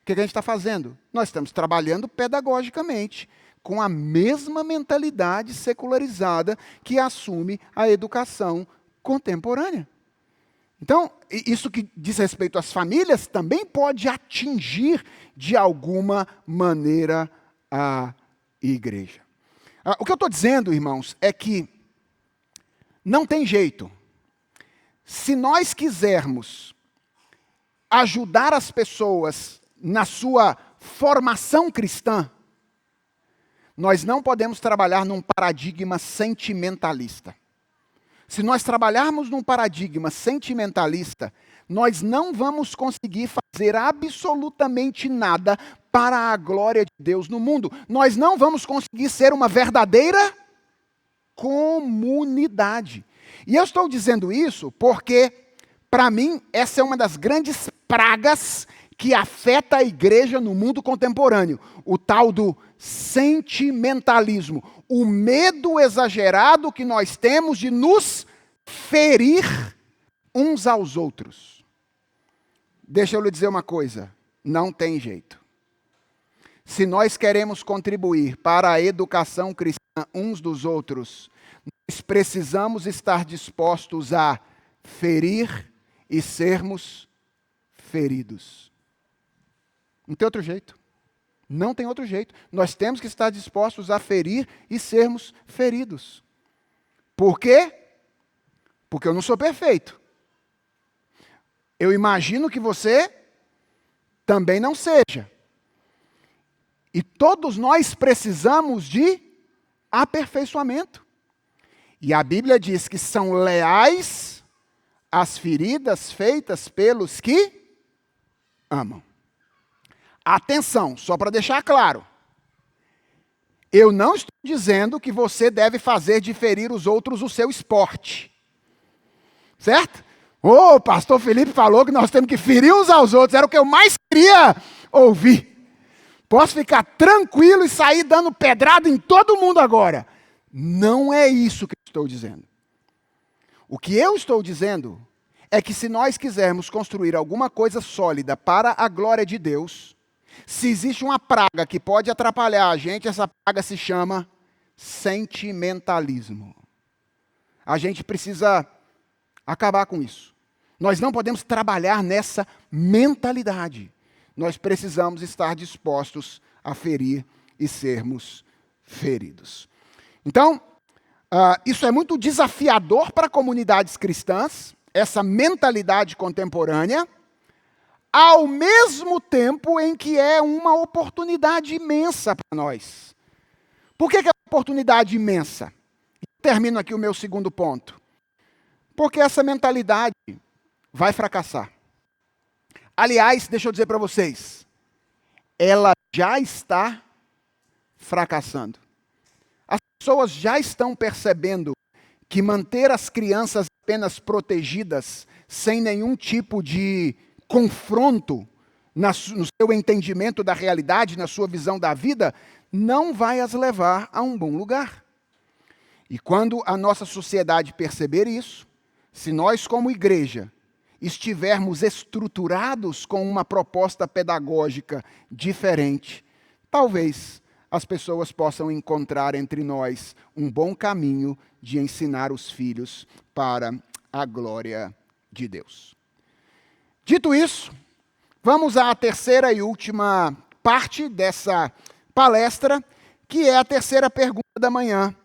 O que a gente está fazendo? Nós estamos trabalhando pedagogicamente com a mesma mentalidade secularizada que assume a educação contemporânea. Então, isso que diz respeito às famílias também pode atingir de alguma maneira a igreja. O que eu estou dizendo, irmãos, é que não tem jeito. Se nós quisermos ajudar as pessoas na sua formação cristã, nós não podemos trabalhar num paradigma sentimentalista. Se nós trabalharmos num paradigma sentimentalista, nós não vamos conseguir fazer absolutamente nada para a glória de Deus no mundo. Nós não vamos conseguir ser uma verdadeira comunidade. E eu estou dizendo isso porque, para mim, essa é uma das grandes pragas que afeta a igreja no mundo contemporâneo. O tal do sentimentalismo. O medo exagerado que nós temos de nos ferir uns aos outros. Deixa eu lhe dizer uma coisa. Não tem jeito. se nós queremos contribuir para a educação cristã uns dos outros, nós precisamos estar dispostos a ferir e sermos feridos. Não tem outro jeito. Não tem outro jeito. Nós temos que estar dispostos a ferir e sermos feridos. Por quê? Porque eu não sou perfeito. Eu imagino que você também não seja. E todos nós precisamos de aperfeiçoamento. E a Bíblia diz que são leais as feridas feitas pelos que amam. Atenção, só para deixar claro. Eu não estou dizendo que você deve fazer de ferir os outros o seu esporte. Certo? O pastor Felipe falou que nós temos que ferir uns aos outros. Era o que eu mais queria ouvir. Posso ficar tranquilo e sair dando pedrada em todo mundo agora. Não é isso que eu estou dizendo. O que eu estou dizendo é que se nós quisermos construir alguma coisa sólida para a glória de Deus, se existe uma praga que pode atrapalhar a gente, essa praga se chama sentimentalismo. A gente precisa acabar com isso. Nós não podemos trabalhar nessa mentalidade. Nós precisamos estar dispostos a ferir e sermos feridos. Então, isso é muito desafiador para comunidades cristãs, essa mentalidade contemporânea, ao mesmo tempo em que é uma oportunidade imensa para nós. Por que é uma oportunidade imensa? Termino aqui o meu segundo ponto. Porque essa mentalidade vai fracassar. Aliás, deixa eu dizer para vocês, ela já está fracassando. As pessoas já estão percebendo que manter as crianças apenas protegidas, sem nenhum tipo de confronto no seu entendimento da realidade, na sua visão da vida, não vai as levar a um bom lugar. E quando a nossa sociedade perceber isso, se nós como igreja estivermos estruturados com uma proposta pedagógica diferente, talvez as pessoas possam encontrar entre nós um bom caminho de ensinar os filhos para a glória de Deus. Dito isso, vamos à terceira e última parte dessa palestra, que é a terceira pergunta da manhã.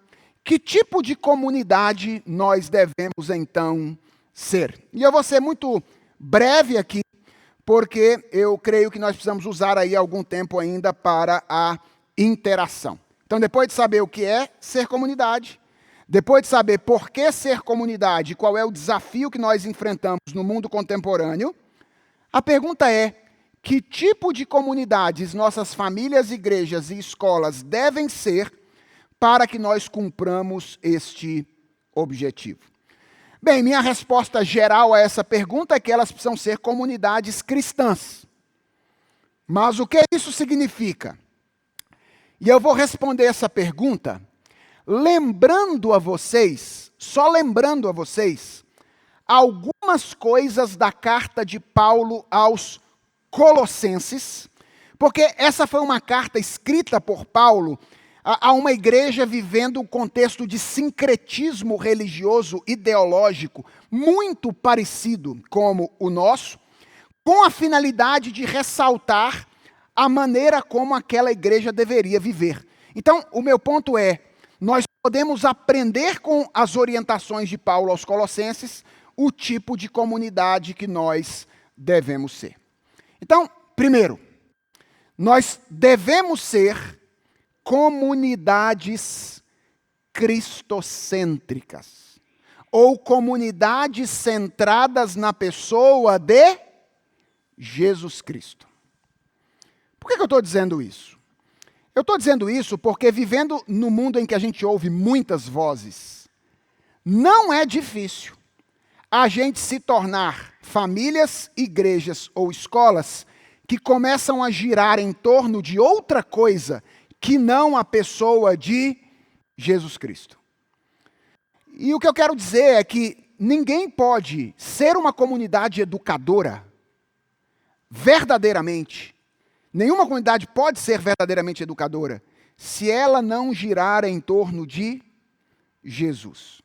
Que tipo de comunidade nós devemos, então, ser? E eu vou ser muito breve aqui, porque eu creio que nós precisamos usar aí algum tempo ainda para a interação. Então, depois de saber o que é ser comunidade, depois de saber por que ser comunidade, qual é o desafio que nós enfrentamos no mundo contemporâneo, a pergunta é: que tipo de comunidades nossas famílias, igrejas e escolas devem ser para que nós cumpramos este objetivo? Bem, minha resposta geral a essa pergunta é que elas precisam ser comunidades cristãs. Mas o que isso significa? E eu vou responder essa pergunta lembrando a vocês, só lembrando a vocês, algumas coisas da carta de Paulo aos Colossenses, porque essa foi uma carta escrita por Paulo a uma igreja vivendo um contexto de sincretismo religioso, ideológico, muito parecido como o nosso, com a finalidade de ressaltar a maneira como aquela igreja deveria viver. Então, o meu ponto é, nós podemos aprender com as orientações de Paulo aos Colossenses o tipo de comunidade que nós devemos ser. Então, primeiro, nós devemos ser comunidades cristocêntricas, ou comunidades centradas na pessoa de Jesus Cristo. Por que eu estou dizendo isso? Eu estou dizendo isso porque, vivendo no mundo em que a gente ouve muitas vozes, não é difícil a gente se tornar famílias, igrejas ou escolas que começam a girar em torno de outra coisa que não a pessoa de Jesus Cristo. E o que eu quero dizer é que ninguém pode ser uma comunidade educadora verdadeiramente, nenhuma comunidade pode ser verdadeiramente educadora se ela não girar em torno de Jesus.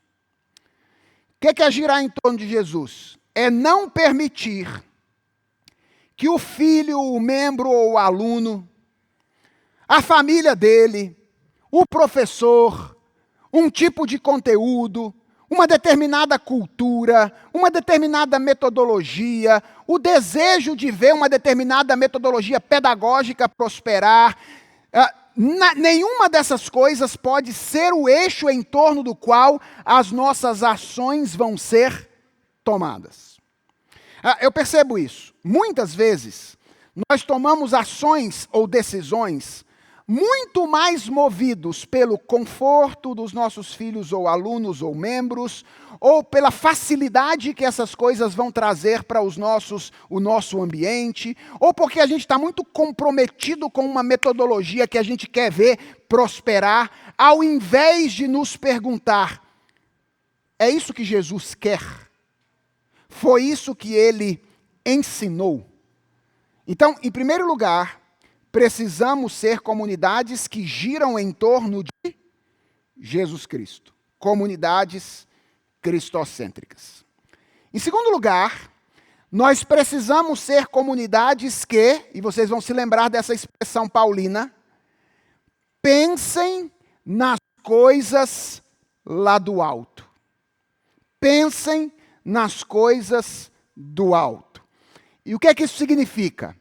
O que é girar em torno de Jesus? É não permitir que o filho, o membro ou o aluno, a família dele, o professor, um tipo de conteúdo, uma determinada cultura, uma determinada metodologia, o desejo de ver uma determinada metodologia pedagógica prosperar, nenhuma dessas coisas pode ser o eixo em torno do qual as nossas ações vão ser tomadas. Eu percebo isso. Muitas vezes, nós tomamos ações ou decisões muito mais movidos pelo conforto dos nossos filhos ou alunos ou membros, ou pela facilidade que essas coisas vão trazer para o nosso ambiente, ou porque a gente está muito comprometido com uma metodologia que a gente quer ver prosperar, ao invés de nos perguntar, é isso que Jesus quer? Foi isso que ele ensinou? Então, em primeiro lugar, precisamos ser comunidades que giram em torno de Jesus Cristo. Comunidades cristocêntricas. Em segundo lugar, nós precisamos ser comunidades que, e vocês vão se lembrar dessa expressão paulina, pensem nas coisas lá do alto. Pensem nas coisas do alto. E o que é que isso significa?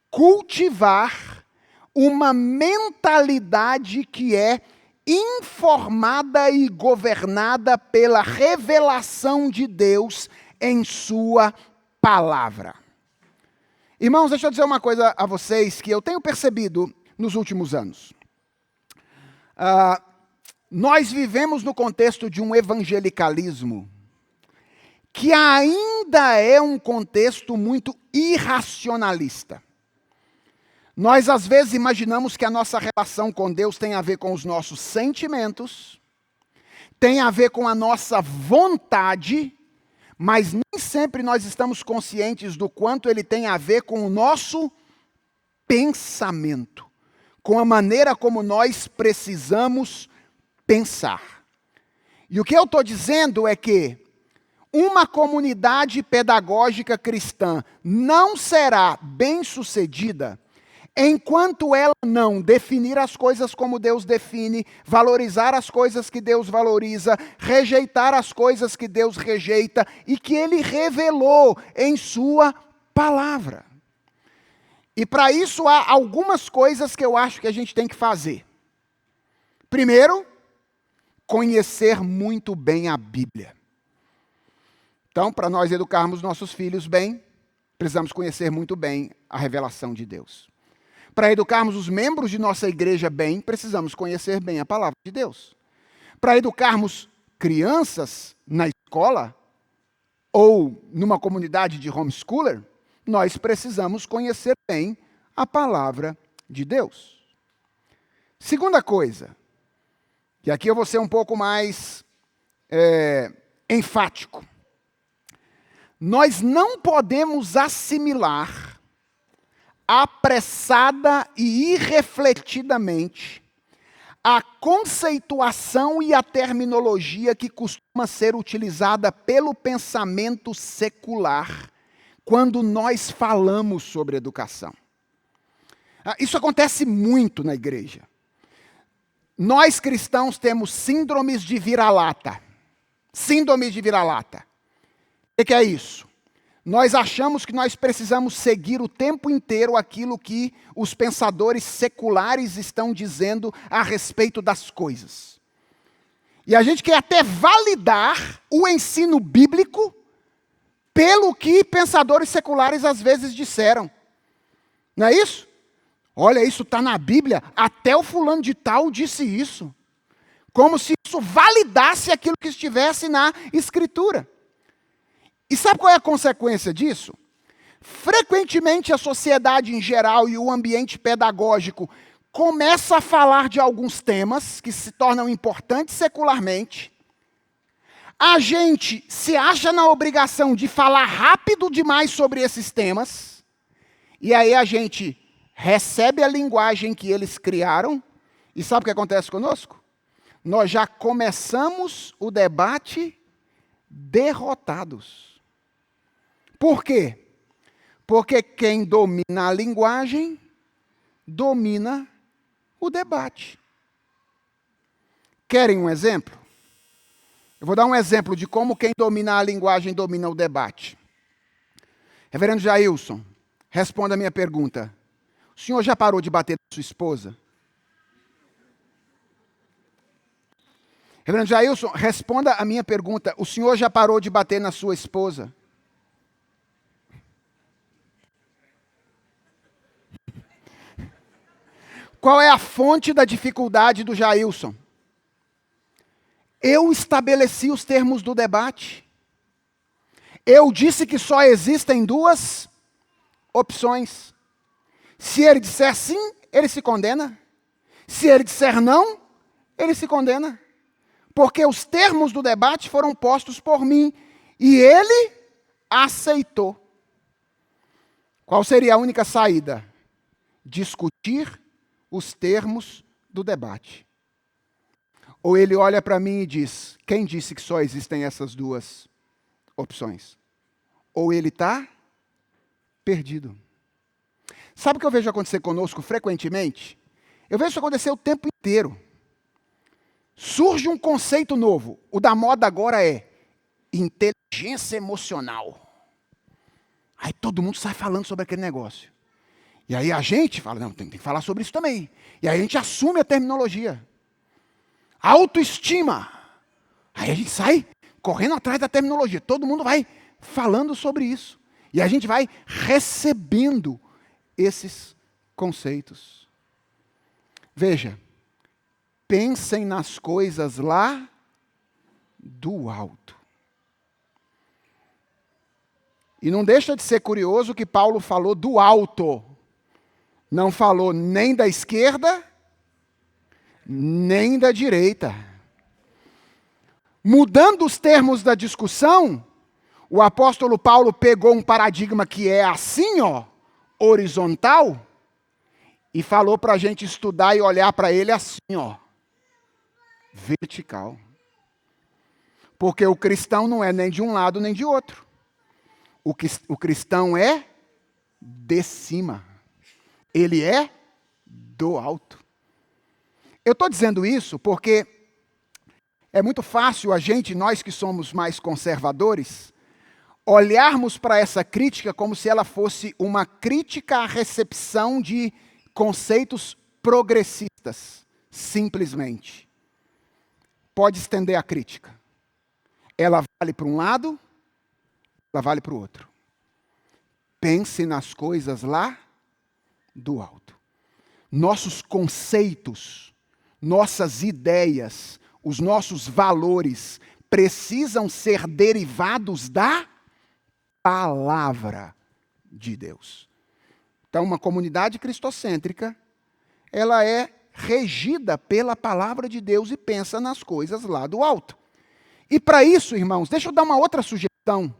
Cultivar uma mentalidade que é informada e governada pela revelação de Deus em sua palavra. Irmãos, deixa eu dizer uma coisa a vocês que eu tenho percebido nos últimos anos. Nós vivemos no contexto de um evangelicalismo que ainda é um contexto muito irracionalista. Nós, às vezes, imaginamos que a nossa relação com Deus tem a ver com os nossos sentimentos, tem a ver com a nossa vontade, mas nem sempre nós estamos conscientes do quanto ele tem a ver com o nosso pensamento, com a maneira como nós precisamos pensar. E o que eu estou dizendo é que uma comunidade pedagógica cristã não será bem-sucedida enquanto ela não definir as coisas como Deus define, valorizar as coisas que Deus valoriza, rejeitar as coisas que Deus rejeita e que Ele revelou em sua palavra. E para isso há algumas coisas que eu acho que a gente tem que fazer. Primeiro, conhecer muito bem a Bíblia. Então, para nós educarmos nossos filhos bem, precisamos conhecer muito bem a revelação de Deus. Para educarmos os membros de nossa igreja bem, precisamos conhecer bem a palavra de Deus. Para educarmos crianças na escola ou numa comunidade de homeschooler, nós precisamos conhecer bem a palavra de Deus. Segunda coisa, e aqui eu vou ser um pouco mais enfático. Nós não podemos assimilar apressada e irrefletidamente a conceituação e a terminologia que costuma ser utilizada pelo pensamento secular quando nós falamos sobre educação. Isso acontece muito na igreja. Nós cristãos temos síndromes de vira-lata. Síndromes de vira-lata. O que é isso? Nós achamos que nós precisamos seguir o tempo inteiro aquilo que os pensadores seculares estão dizendo a respeito das coisas. E a gente quer até validar o ensino bíblico pelo que pensadores seculares às vezes disseram. Não é isso? Olha, isso está na Bíblia, até o fulano de tal disse isso. Como se isso validasse aquilo que estivesse na Escritura. E sabe qual é a consequência disso? Frequentemente a sociedade em geral e o ambiente pedagógico começa a falar de alguns temas que se tornam importantes secularmente. A gente se acha na obrigação de falar rápido demais sobre esses temas. E aí a gente recebe a linguagem que eles criaram, e sabe o que acontece conosco? Nós já começamos o debate derrotados. Por quê? Porque quem domina a linguagem, domina o debate. Querem um exemplo? Eu vou dar um exemplo de como quem domina a linguagem domina o debate. Reverendo Jailson, responda a minha pergunta. O senhor já parou de bater na sua esposa? Reverendo Jailson, responda a minha pergunta. O senhor já parou de bater na sua esposa? Qual é a fonte da dificuldade do Jailson? Eu estabeleci os termos do debate. Eu disse que só existem duas opções. Se ele disser sim, ele se condena. Se ele disser não, ele se condena. Porque os termos do debate foram postos por mim e ele aceitou. Qual seria a única saída? Discutir os termos do debate. Ou ele olha para mim e diz, quem disse que só existem essas duas opções? Ou ele está perdido. Sabe o que eu vejo acontecer conosco frequentemente? Eu vejo isso acontecer o tempo inteiro. Surge um conceito novo. O da moda agora é inteligência emocional. Aí todo mundo sai falando sobre aquele negócio. E aí a gente fala, não, tem que falar sobre isso também. E aí a gente assume a terminologia. Autoestima. Aí a gente sai correndo atrás da terminologia. Todo mundo vai falando sobre isso. E a gente vai recebendo esses conceitos. Veja, pensem nas coisas lá do alto. E não deixa de ser curioso que Paulo falou do alto. Não falou nem da esquerda, nem da direita. Mudando os termos da discussão, o apóstolo Paulo pegou um paradigma que é assim, ó, horizontal, e falou para a gente estudar e olhar para ele assim, ó, vertical. Porque o cristão não é nem de um lado nem de outro. O cristão é de cima. Ele é do alto. Eu estou dizendo isso porque é muito fácil a gente, nós que somos mais conservadores, olharmos para essa crítica como se ela fosse uma crítica à recepção de conceitos progressistas, simplesmente. Pode estender a crítica. Ela vale para um lado, ela vale para o outro. Pense nas coisas lá do alto. Nossos conceitos, nossas ideias, os nossos valores precisam ser derivados da palavra de Deus. Então, uma comunidade cristocêntrica, ela é regida pela palavra de Deus e pensa nas coisas lá do alto. E para isso, irmãos, deixa eu dar uma outra sugestão.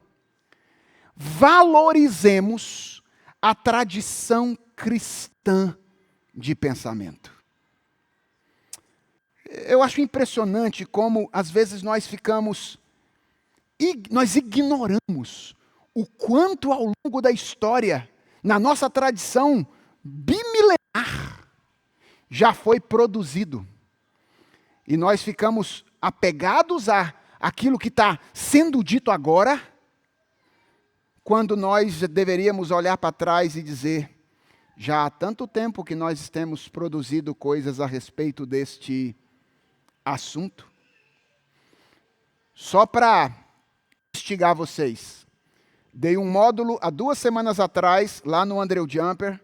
Valorizemos a tradição cristã de pensamento. Eu acho impressionante como, às vezes, nós ignoramos o quanto ao longo da história, na nossa tradição bimilenar, já foi produzido. E nós ficamos apegados àquilo que está sendo dito agora, quando nós deveríamos olhar para trás e dizer, já há tanto tempo que nós temos produzido coisas a respeito deste assunto. Só para instigar vocês, dei um módulo há 2 semanas atrás, lá no Andrew Jumper,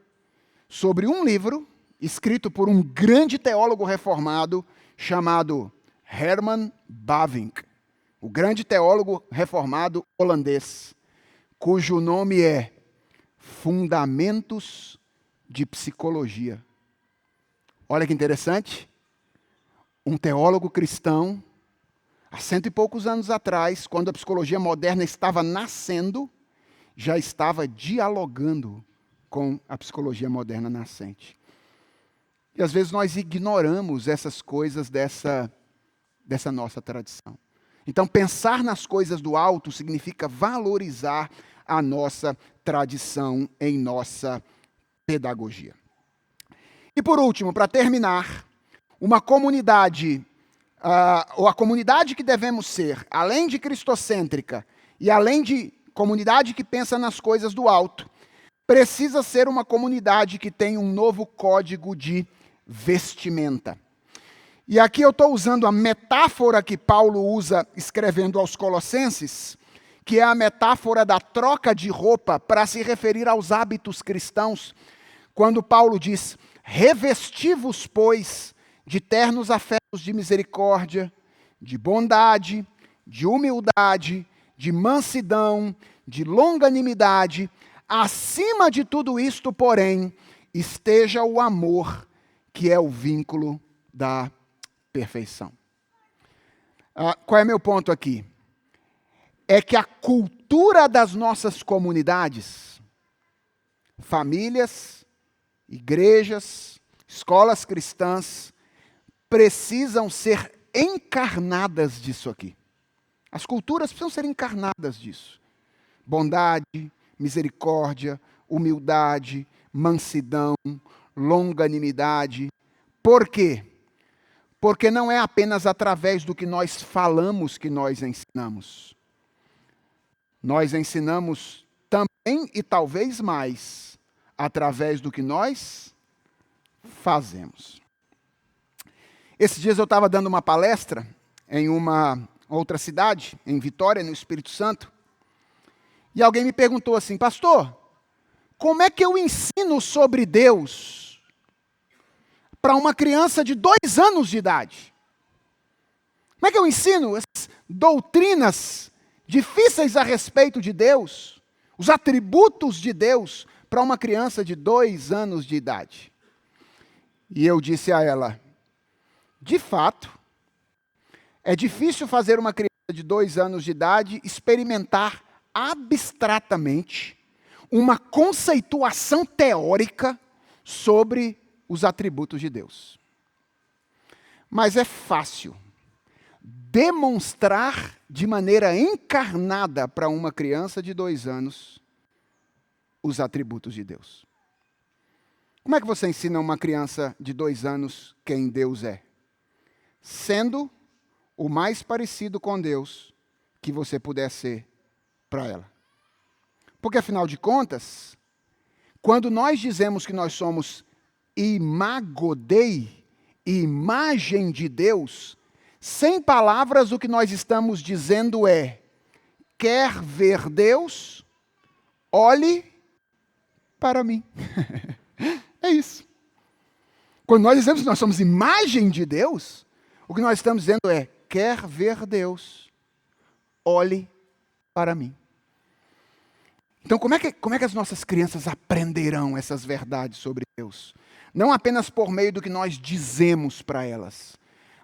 sobre um livro escrito por um grande teólogo reformado chamado Herman Bavinck, o grande teólogo reformado holandês, cujo nome é Fundamentos de Psicologia. Olha que interessante. Um teólogo cristão, há 100 e poucos anos atrás, quando a psicologia moderna estava nascendo, já estava dialogando com a psicologia moderna nascente. E às vezes nós ignoramos essas coisas dessa nossa tradição. Então, pensar nas coisas do alto significa valorizar a nossa tradição em nossa pedagogia. E por último, para terminar, uma comunidade, ou a comunidade que devemos ser, além de cristocêntrica e além de comunidade que pensa nas coisas do alto, precisa ser uma comunidade que tem um novo código de vestimenta. E aqui eu estou usando a metáfora que Paulo usa escrevendo aos Colossenses, que é a metáfora da troca de roupa para se referir aos hábitos cristãos, quando Paulo diz: revesti-vos, pois, de ternos afetos de misericórdia, de bondade, de humildade, de mansidão, de longanimidade. Acima de tudo isto, porém, esteja o amor, que é o vínculo da perfeição. Qual é meu ponto aqui? É que a cultura das nossas comunidades, famílias, igrejas, escolas cristãs, precisam ser encarnadas disso aqui. As culturas precisam ser encarnadas disso. Bondade, misericórdia, humildade, mansidão, longanimidade. Por quê? Porque não é apenas através do que nós falamos que nós ensinamos. Nós ensinamos também e talvez mais através do que nós fazemos. Esses dias eu estava dando uma palestra em uma outra cidade, em Vitória, no Espírito Santo, e alguém me perguntou assim: pastor, como é que eu ensino sobre Deus para uma criança de 2 anos de idade? Como é que eu ensino essas doutrinas difíceis a respeito de Deus, os atributos de Deus, para uma criança de 2 anos de idade? E eu disse a ela: de fato, é difícil fazer uma criança de 2 anos de idade experimentar abstratamente uma conceituação teórica sobre os atributos de Deus. Mas é fácil demonstrar de maneira encarnada para uma criança de 2 anos os atributos de Deus. Como é que você ensina uma criança de 2 anos quem Deus é? Sendo o mais parecido com Deus que você puder ser para ela. Porque, afinal de contas, quando nós dizemos que nós somos imago Dei, imagem de Deus, sem palavras o que nós estamos dizendo é: quer ver Deus? Olhe para mim. É isso. Quando nós dizemos que nós somos imagem de Deus, o que nós estamos dizendo é: quer ver Deus? Olhe para mim. Então, como é que as nossas crianças aprenderão essas verdades sobre Deus? Não apenas por meio do que nós dizemos para elas,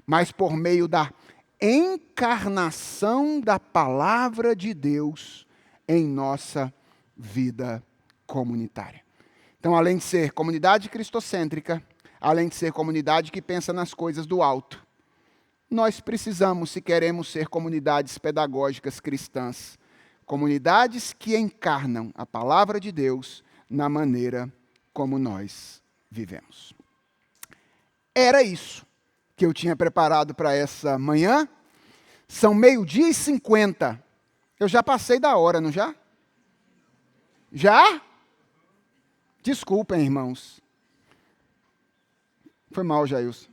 mas por meio da encarnação da palavra de Deus em nossa vida comunitária. Então, além de ser comunidade cristocêntrica, além de ser comunidade que pensa nas coisas do alto, nós precisamos, se queremos ser comunidades pedagógicas cristãs, comunidades que encarnam a palavra de Deus na maneira como nós vivemos. Era isso que eu tinha preparado para essa manhã. São 12:50. Eu já passei da hora, não já? Já? Desculpem, irmãos. Foi mal, Jailson.